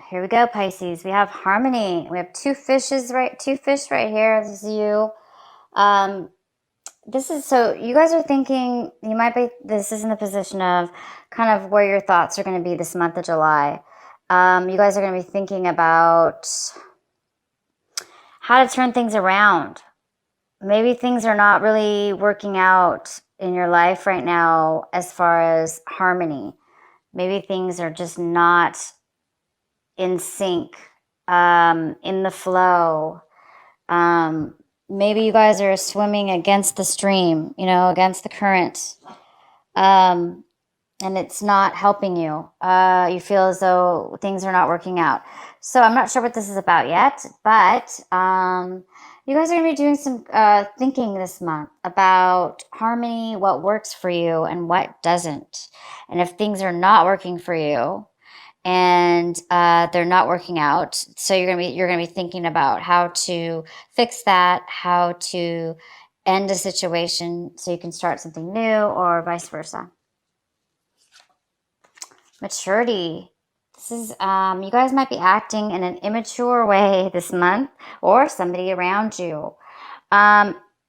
Here we go, Pisces. We have harmony. We have two fish right here. This is you. This is, so you guys are thinking, you might be, this is in the position of kind of where your thoughts are going to be this month of July. You guys are going to be thinking about how to turn things around. Maybe things are not really working out in your life right now as far as harmony. Maybe things are just not in sync, in the flow. Maybe you guys are swimming against the stream, against the current. And it's not helping you. You feel as though things are not working out. So I'm not sure what this is about yet, but you guys are going to be doing some thinking this month about harmony, what works for you and what doesn't. And if things are not working for you and they're not working out, so you're gonna be thinking about how to fix that, how to end a situation so you can start something new, or vice versa. Maturity. This is, you guys might be acting in an immature way this month, or somebody around you.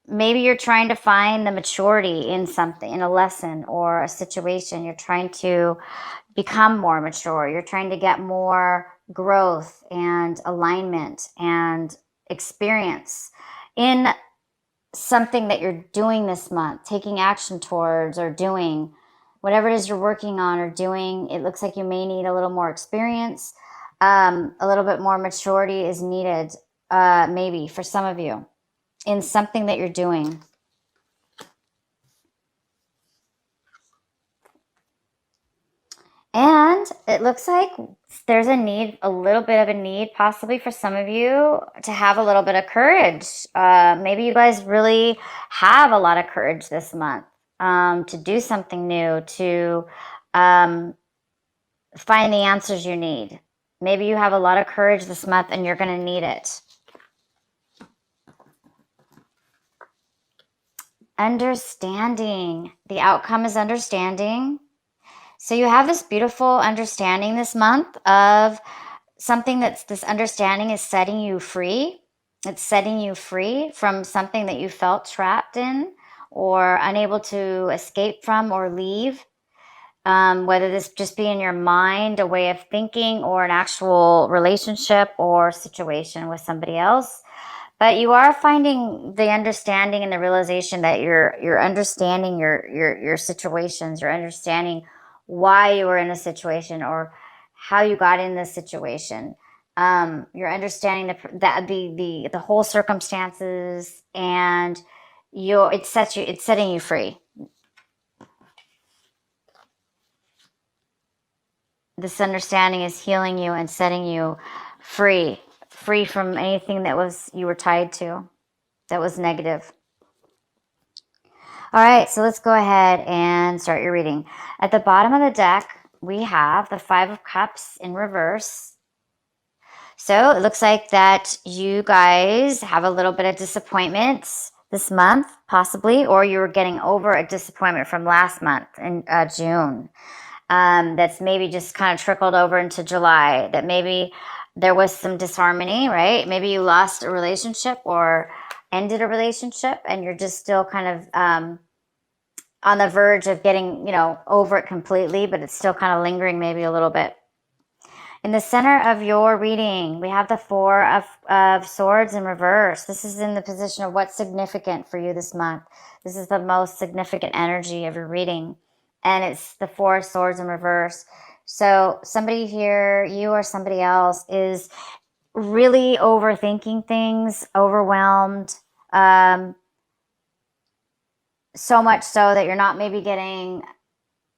Maybe you're trying to find the maturity in something, in a lesson or a situation. You're trying to become more mature. You're trying to get more growth and alignment and experience in something that you're doing this month, taking action towards or doing. Whatever it is you're working on or doing, it looks like you may need a little more experience. A little bit more maturity is needed, maybe for some of you, in something that you're doing. And it looks like there's a little bit of a need possibly for some of you to have a little bit of courage. Maybe you guys really have a lot of courage this month. To do something new, to find the answers you need. Maybe you have a lot of courage this month and you're going to need it. Understanding. The outcome is understanding. So you have this beautiful understanding this month of something this understanding is setting you free. It's setting you free from something that you felt trapped in or unable to escape from or leave. Whether this just be in your mind, a way of thinking, or an actual relationship or situation with somebody else. But you are finding the understanding and the realization that you're understanding your situations. You're understanding why you were in a situation or how you got in this situation. You're understanding the whole circumstances, and it's setting you free. This understanding is healing you and setting you free from anything that you were tied to, that was negative. All right, so let's go ahead and start your reading. At the bottom of the deck, we have the Five of Cups in reverse. So it looks like that you guys have a little bit of disappointment this month, possibly, or you were getting over a disappointment from last month in June. That's maybe just kind of trickled over into July, that maybe there was some disharmony, right? Maybe you lost a relationship or ended a relationship and you're just still kind of on the verge of getting, over it completely, but it's still kind of lingering maybe a little bit. In the center of your reading, we have the Four of Swords in reverse. This is in the position of what's significant for you this month. This is the most significant energy of your reading. And it's the Four of Swords in reverse. So somebody here, you or somebody else, is really overthinking things, overwhelmed, so much so that you're not maybe getting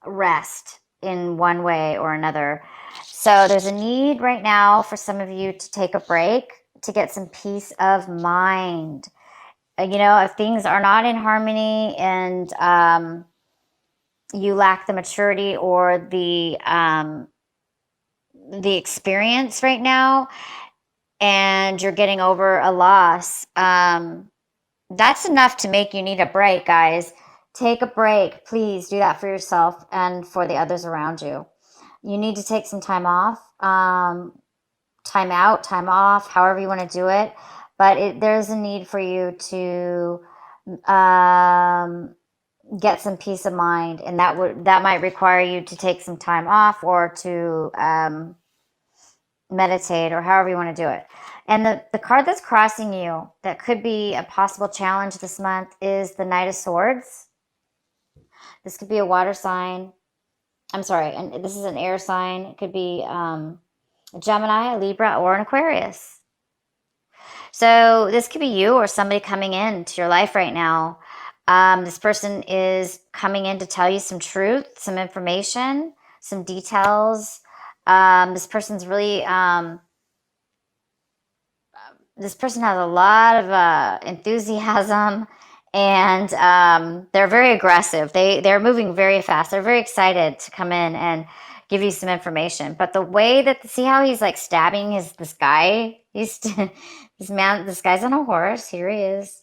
rest in one way or another. So there's a need right now for some of you to take a break, to get some peace of mind. If things are not in harmony and you lack the maturity or the experience right now, and you're getting over a loss, that's enough to make you need a break, guys. Take a break. Please do that for yourself and for the others around you. You need to take some time off. time out, time off, however you want to do it. But there's a need for you to get some peace of mind, and that might require you to take some time off or to meditate, or however you want to do it. And the card that's crossing you that could be a possible challenge this month is the Knight of Swords. This could be a water sign. I'm sorry, and this is an air sign. It could be a Gemini, a Libra, or an Aquarius. So this could be you or somebody coming into your life right now. This person is coming in to tell you some truth, some information, some details. This person's really, this person has a lot of enthusiasm, and they're very aggressive. They're moving very fast. They're very excited to come in and give you some information. But the way that, see how he's like stabbing this guy? This guy's on a horse. Here he is.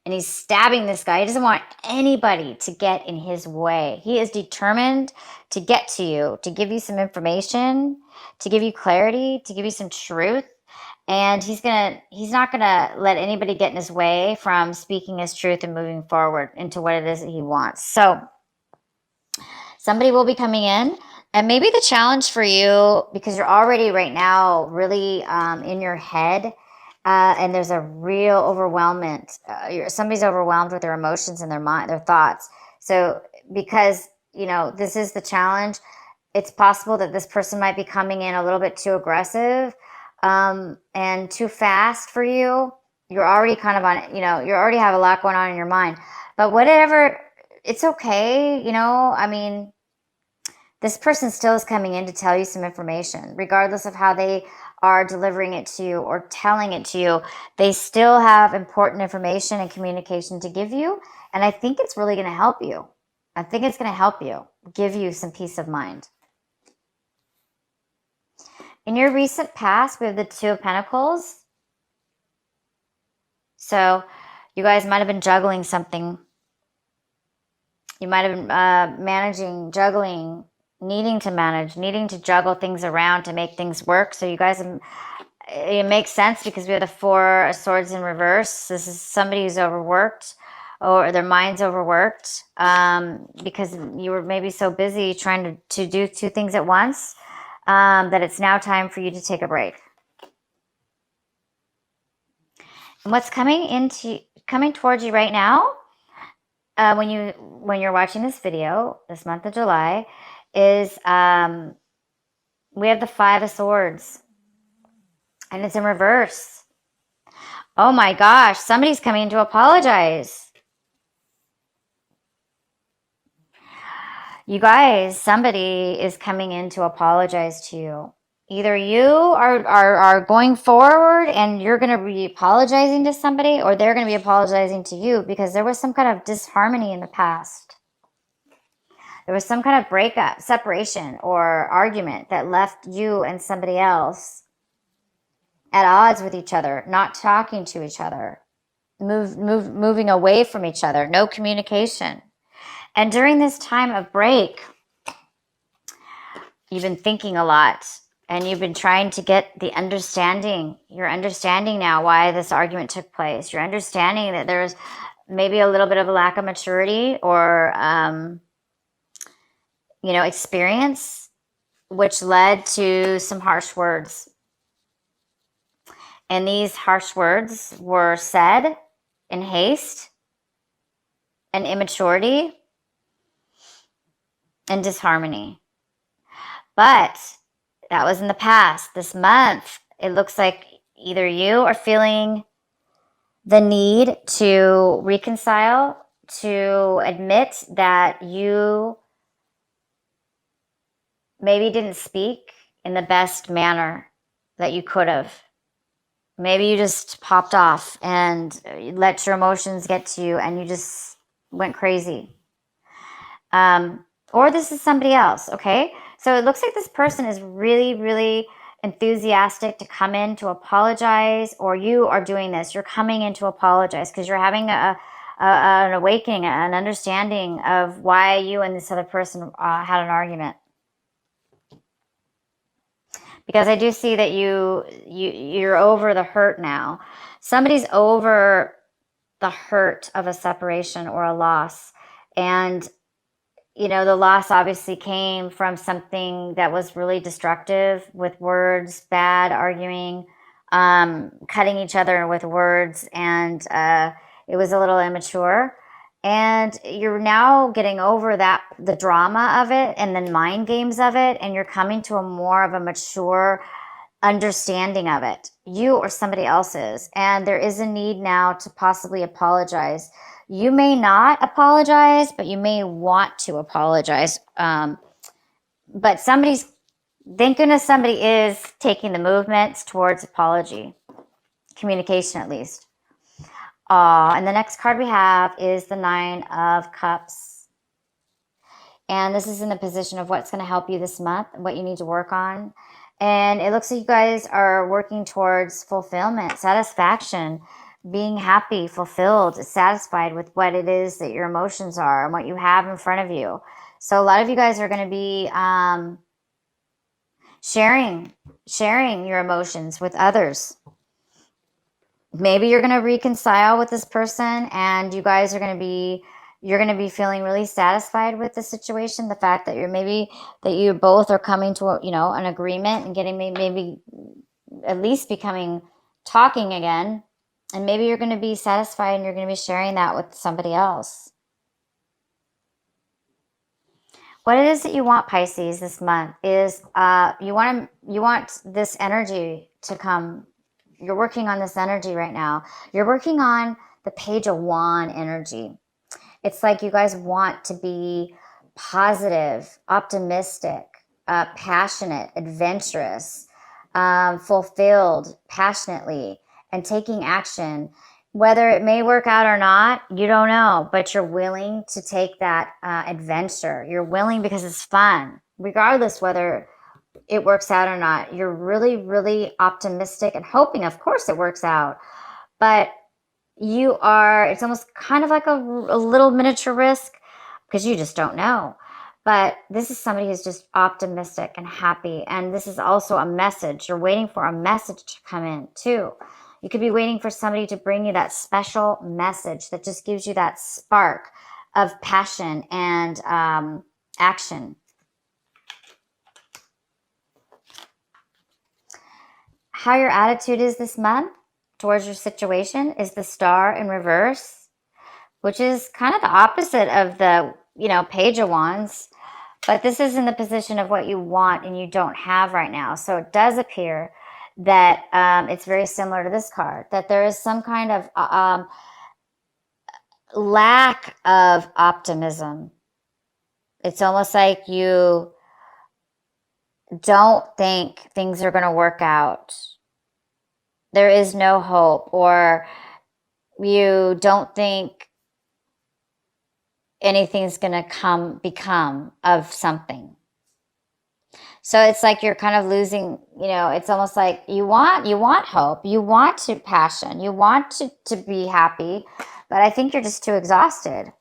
And he's stabbing this guy. He doesn't want anybody to get in his way. He is determined to get to you, to give you some information, to give you clarity, to give you some truth. And he's not gonna let anybody get in his way from speaking his truth and moving forward into what it is that he wants. So somebody will be coming in, and maybe the challenge for you, because you're already right now really in your head, and there's a real overwhelmment. Somebody's overwhelmed with their emotions and their mind, their thoughts. So because this is the challenge, it's possible that this person might be coming in a little bit too aggressive and too fast for you. You're already kind of on, you already have a lot going on in your mind. But whatever, it's okay. I mean, this person still is coming in to tell you some information, regardless of how they are delivering it to you or telling it to you. They still have important information and communication to give you. And I think it's really going to help you. I think it's going to help you, give you some peace of mind. In your recent past, we have the Two of Pentacles. So you guys might have been juggling something. You might have been managing, juggling, needing to manage, needing to juggle things around to make things work. So you guys, it makes sense because we have the Four of Swords in reverse. This is somebody who's overworked, or their mind's overworked, because you were maybe so busy trying to do two things at once, that it's now time for you to take a break. And what's coming towards you right now, when you're watching this video this month of July, is we have the Five of Swords, and it's in reverse. Oh my gosh, somebody's coming to apologize. You guys, somebody is coming in to apologize to you. Either you are going forward and you're going to be apologizing to somebody, or they're going to be apologizing to you because there was some kind of disharmony in the past. There was some kind of breakup, separation, or argument that left you and somebody else at odds with each other, not talking to each other, moving away from each other, no communication. And during this time of break, you've been thinking a lot, and you've been trying to get the understanding. You're understanding now why this argument took place. You're understanding that there's maybe a little bit of a lack of maturity or, experience, which led to some harsh words. And these harsh words were said in haste and immaturity and disharmony. But that was in the past. This month, it looks like either you are feeling the need to reconcile, to admit that you maybe didn't speak in the best manner that you could have. Maybe you just popped off and let your emotions get to you and you just went crazy. Or this is somebody else, okay? So it looks like this person is really, really enthusiastic to come in to apologize, or you are doing this. You're coming in to apologize because you're having an awakening, an understanding of why you and this other person had an argument. because I do see that you're over the hurt now. Somebody's over the hurt of a separation or a loss. And, the loss obviously came from something that was really destructive, with words, bad arguing, cutting each other with words. And it was a little immature. And you're now getting over the drama of it and the mind games of it. And you're coming to a more of a mature understanding of it, you or somebody else's. And there is a need now to possibly apologize. You may not apologize, but you may want to apologize. But thank goodness somebody is taking the movements towards apology, communication at least. And the next card we have is the Nine of Cups. And this is in the position of what's going to help you this month, what you need to work on. And it looks like you guys are working towards fulfillment, satisfaction, being happy, fulfilled, satisfied with what it is that your emotions are and what you have in front of you. So a lot of you guys are going to be sharing your emotions with others. Maybe you're going to reconcile with this person, and you guys are going to be feeling really satisfied with the situation. The fact that you both are coming to an agreement and getting maybe at least talking again. And maybe you're going to be satisfied and you're going to be sharing that with somebody else. What it is that you want, Pisces, this month is you want this energy to come. You're working on this energy right now. You're working on the Page of Wand energy. It's like you guys want to be positive, optimistic, passionate, adventurous, fulfilled passionately, and taking action. Whether it may work out or not, you don't know, but you're willing to take that adventure. You're willing because it's fun, regardless whether it works out or not. You're really, really optimistic and hoping, of course, it works out. But it's almost kind of like a little miniature risk because you just don't know. But this is somebody who's just optimistic and happy. And this is also a message. You're waiting for a message to come in too. You could be waiting for somebody to bring you that special message that just gives you that spark of passion and action. How your attitude is this month towards your situation is the Star in reverse, which is kind of the opposite of the, Page of Wands. But this is in the position of what you want and you don't have right now. So it does appear that it's very similar to this card, that there is some kind of lack of optimism. It's almost like you don't think things are going to work out. There is no hope, or you don't think anything's going to become of something. So it's like you're kind of losing, it's almost like you want hope, you want to passion, you want to be happy, but I think you're just too exhausted.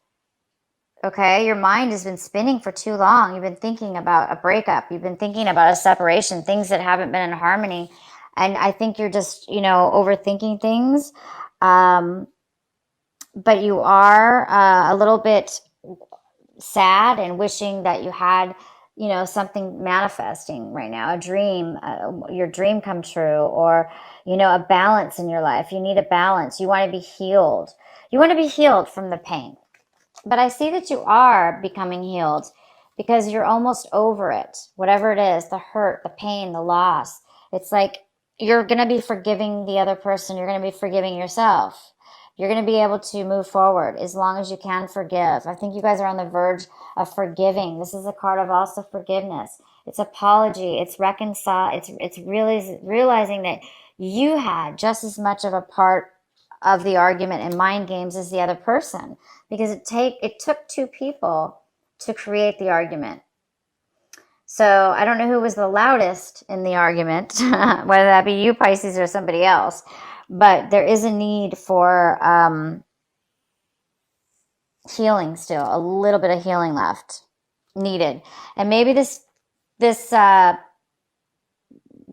Okay, your mind has been spinning for too long. You've been thinking about a breakup. You've been thinking about a separation, things that haven't been in harmony. And I think you're just, overthinking things. But you are a little bit sad and wishing that you had, something manifesting right now, a dream, your dream come true, or, a balance in your life. You need a balance. You want to be healed. You want to be healed from the pain. But I see that you are becoming healed because you're almost over it. Whatever it is, the hurt, the pain, the loss. It's like you're going to be forgiving the other person. You're going to be forgiving yourself. You're going to be able to move forward as long as you can forgive. I think you guys are on the verge of forgiving. This is a card of also forgiveness. It's apology. It's reconcile. It's realizing that you had just as much of a part of the argument and mind games as the other person, because it took two people to create the argument. So I don't know who was the loudest in the argument, whether that be you, Pisces, or somebody else, but there is a need for healing still, a little bit of healing left needed. And maybe this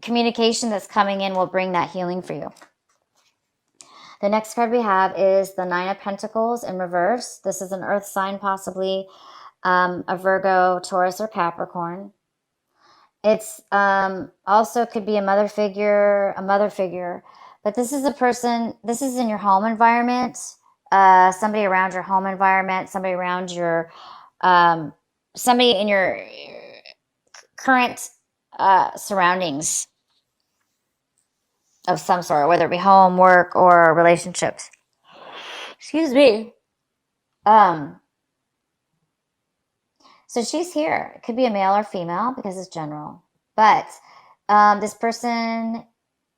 communication that's coming in will bring that healing for you. The next card we have is the Nine of Pentacles in reverse. This is an earth sign, possibly a Virgo, Taurus, or Capricorn. It's also could be a mother figure, but this is a person, this is in your home environment, somebody around your home environment, somebody around your, somebody in your current surroundings of some sort, whether it be home, work, or relationships. Excuse me. So she's here. It could be a male or female because it's general. But this person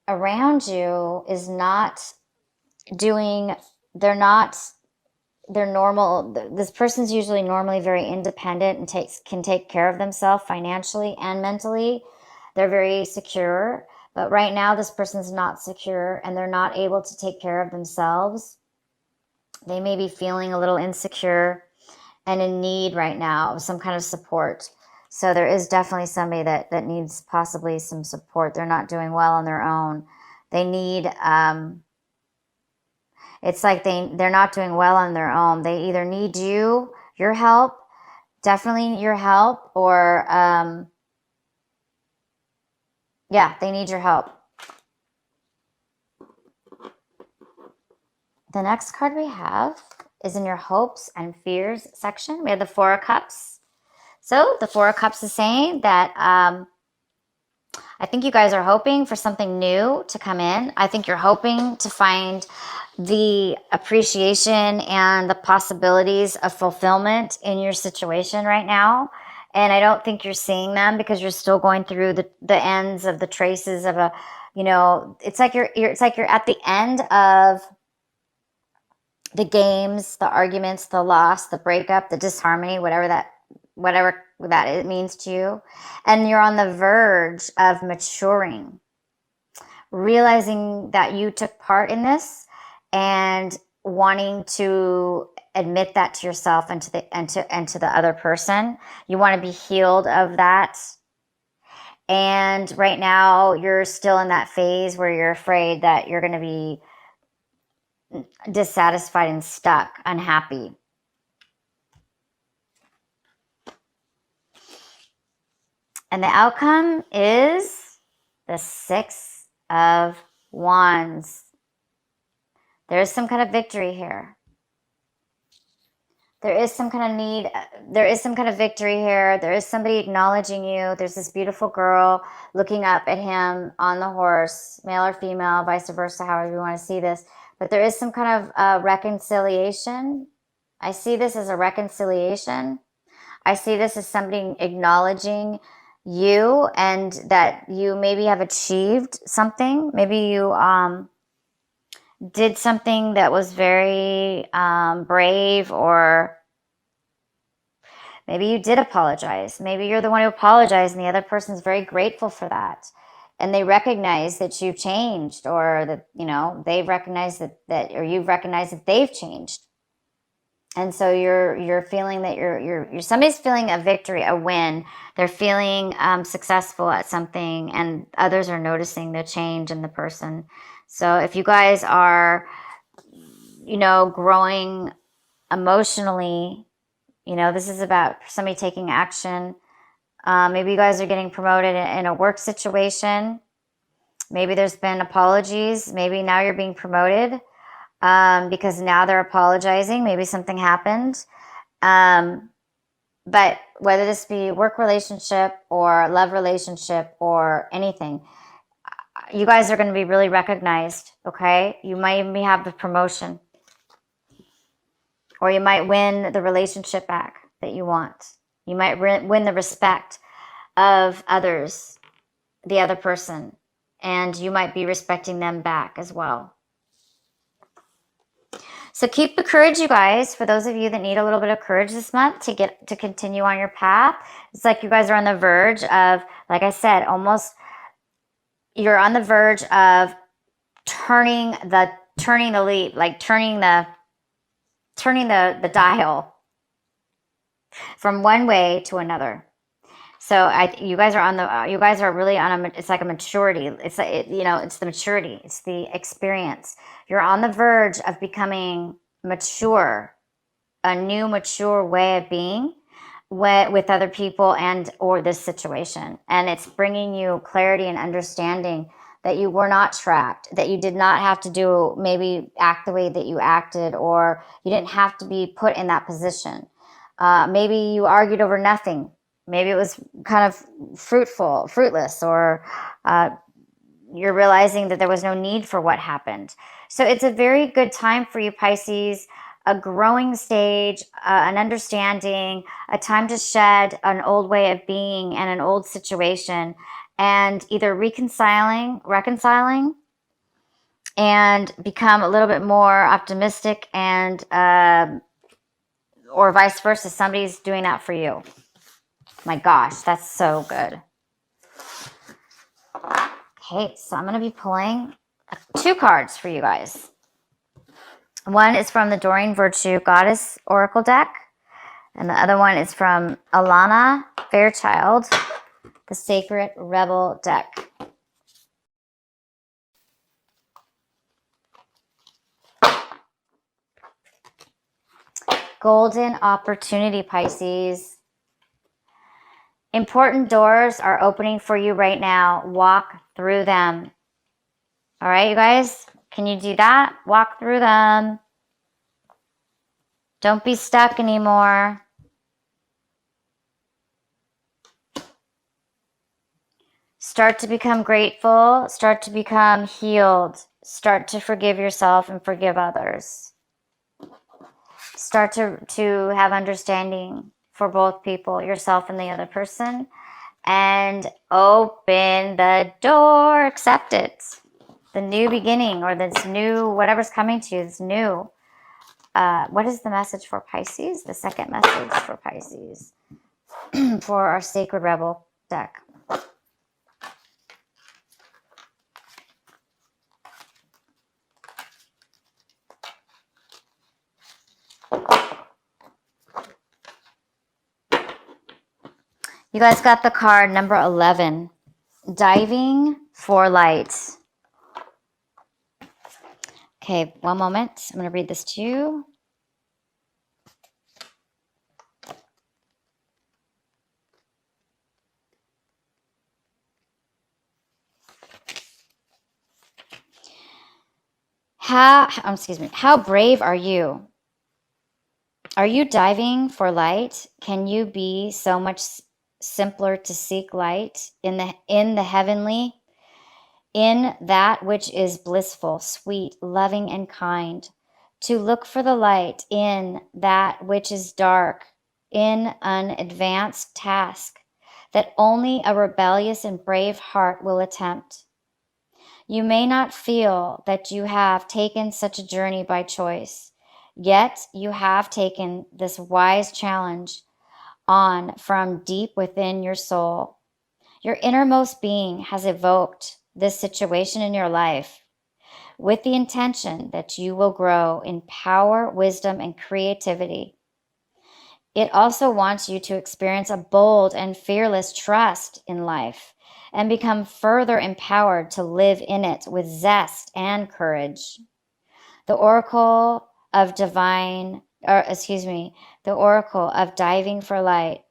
around you is not doing, they're normal. This person's usually normally very independent and can take care of themselves financially and mentally. They're very secure. But right now, this person's not secure and they're not able to take care of themselves. They may be feeling a little insecure and in need right now of some kind of support. So there is definitely somebody that needs possibly some support. They're not doing well on their own. They need, it's like they're not doing well on their own. They either need your help, definitely your help, or, yeah, they need your help. The next card we have is in your hopes and fears section. We have the Four of Cups. So the Four of Cups is saying that I think you guys are hoping for something new to come in. I think you're hoping to find the appreciation and the possibilities of fulfillment in your situation right now. And I don't think you're seeing them because you're still going through the ends of the traces of a, it's like you're at the end of the games, the arguments, the loss, the breakup, the disharmony, whatever that it means to you. And you're on the verge of maturing, realizing that you took part in this and wanting to admit that to yourself and to the other person. You want to be healed of that. And right now you're still in that phase where you're afraid that you're going to be dissatisfied and stuck, unhappy. And the outcome is the Six of Wands. There is some kind of victory here. There is some kind of need. There is some kind of victory here. There is somebody acknowledging you. There's this beautiful girl looking up at him on the horse, male or female, vice versa, however you want to see this. But there is some kind of reconciliation. I see this as a reconciliation. I see this as somebody acknowledging you and that you maybe have achieved something. Maybe you did something that was very brave, or maybe you did apologize. Maybe you're the one who apologized and the other person's very grateful for that. And they recognize that you've changed, or that, they've recognized that or you've recognized that they've changed. And so you're feeling that you're somebody's feeling a victory, a win. They're feeling successful at something, and others are noticing the change in the person. So if you guys are, growing emotionally, this is about somebody taking action. Maybe you guys are getting promoted in a work situation. Maybe there's been apologies. Maybe now you're being promoted because now they're apologizing. Maybe something happened. But whether this be work relationship or love relationship or anything, you guys are going to be really recognized, okay? You might even have the promotion. Or you might win the relationship back that you want. You might win the respect of others, the other person. And you might be respecting them back as well. So keep the courage, you guys. For those of you that need a little bit of courage this month to continue on your path. It's like you guys are on the verge of, like I said, almost you're on the verge of turning the leap, like turning the dial from one way to another. So you guys are on the, you guys are really on a, it's like a maturity. It's like, you know, it's the maturity. It's the experience. You're on the verge of becoming mature, a new mature way of being with other people and or this situation. And it's bringing you clarity and understanding that you were not trapped, that you did not have to do, maybe act the way that you acted, or you didn't have to be put in that position. Maybe you argued over nothing. Maybe it was kind of fruitless, or you're realizing that there was no need for what happened. So it's a very good time for you, Pisces, a growing stage, an understanding, a time to shed an old way of being and an old situation, and either reconciling, and become a little bit more optimistic, and or vice versa. Somebody's doing that for you. My gosh, that's so good. Okay, so I'm going to be pulling 2 cards for you guys. One is from the Doreen Virtue Goddess Oracle deck, and the other one is from Alana Fairchild, the Sacred Rebel deck. Golden opportunity, Pisces. Important doors are opening for you right now. Walk through them. All right, you guys? Can you do that? Walk through them. Don't be stuck anymore. Start to become grateful. Start to become healed. Start to forgive yourself and forgive others. Start to have understanding for both people, yourself and the other person. And open the door. Accept it. The new beginning, or this new, whatever's coming to you is new. What is the message for Pisces? The second message for Pisces for our Sacred Rebel deck. You guys got the card number 11, Diving for Light. Okay, one moment. I'm going to read this to you. How brave are you? Are you diving for light? Can you be so much simpler to seek light in the heavenly, in that which is blissful, sweet, loving, and kind, to look for the light in that which is dark, in an advanced task that only a rebellious and brave heart will attempt. You may not feel that you have taken such a journey by choice, yet you have taken this wise challenge on from deep within your soul. Your innermost being has evoked this situation in your life with the intention that you will grow in power, wisdom, and creativity. It also wants you to experience a bold and fearless trust in life and become further empowered to live in it with zest and courage. The Oracle of the Oracle of Diving for Light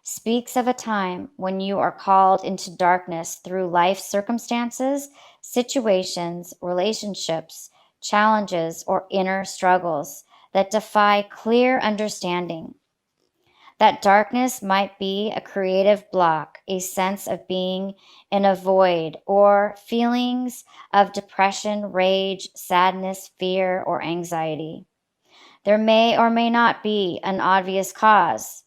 speaks of a time when you are called into darkness through life circumstances, situations, relationships, challenges, or inner struggles that defy clear understanding. That darkness might be a creative block, a sense of being in a void, or feelings of depression, rage, sadness, fear, or anxiety. There may or may not be an obvious cause.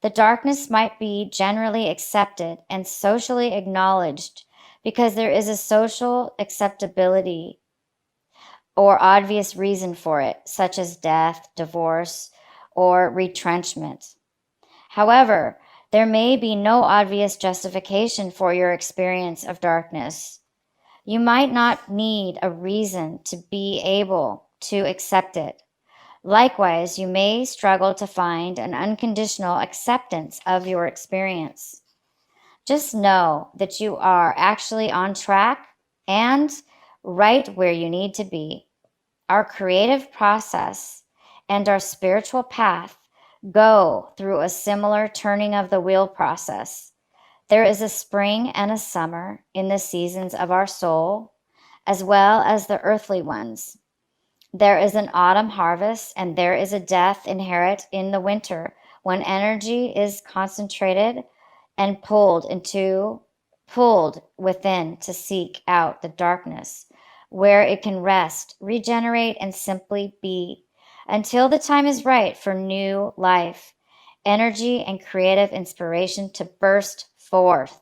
The darkness might be generally accepted and socially acknowledged because there is a social acceptability or obvious reason for it, such as death, divorce, or retrenchment. However, there may be no obvious justification for your experience of darkness. You might not need a reason to be able to accept it. Likewise, you may struggle to find an unconditional acceptance of your experience. Just know that you are actually on track and right where you need to be. Our creative process and our spiritual path go through a similar turning of the wheel process. There is a spring and a summer in the seasons of our soul, as well as the earthly ones. There is an autumn harvest, and there is a death inherent in the winter when energy is concentrated and pulled within to seek out the darkness where it can rest, regenerate, and simply be until the time is right for new life, energy, and creative inspiration to burst forth.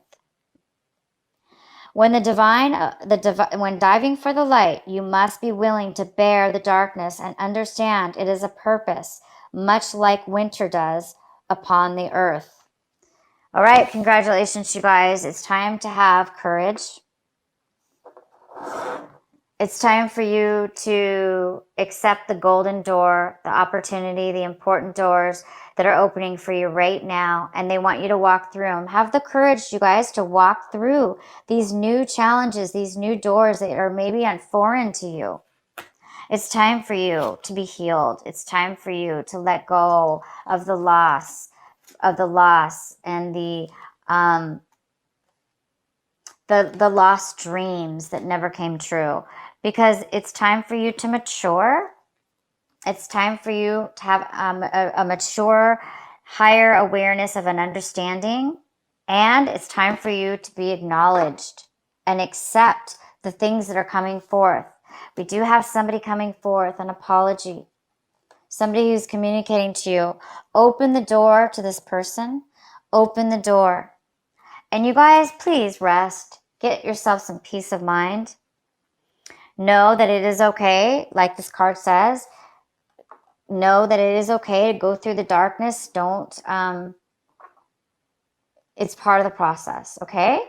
When when diving for the light, you must be willing to bear the darkness and understand it is a purpose, much like winter does upon the earth. All right, congratulations, you guys. It's time to have courage. It's time for you to accept the golden door, the opportunity, the important doors that are opening for you right now, and they want you to walk through them. Have the courage, you guys, to walk through these new challenges, these new doors that are maybe foreign to you. It's time for you to be healed. It's time for you to let go of the loss and the lost dreams that never came true, because it's time for you to mature. It's time for you to have a mature, higher awareness of an understanding, and it's time for you to be acknowledged and accept the things that are coming forth. We do have somebody coming forth, an apology, somebody who's communicating to you. Open the door to this person. Open the door. And you guys, please rest. Get yourself some peace of mind. Know that it is okay, like this card says. Know that it is okay to go through the darkness. It's part of the process, okay?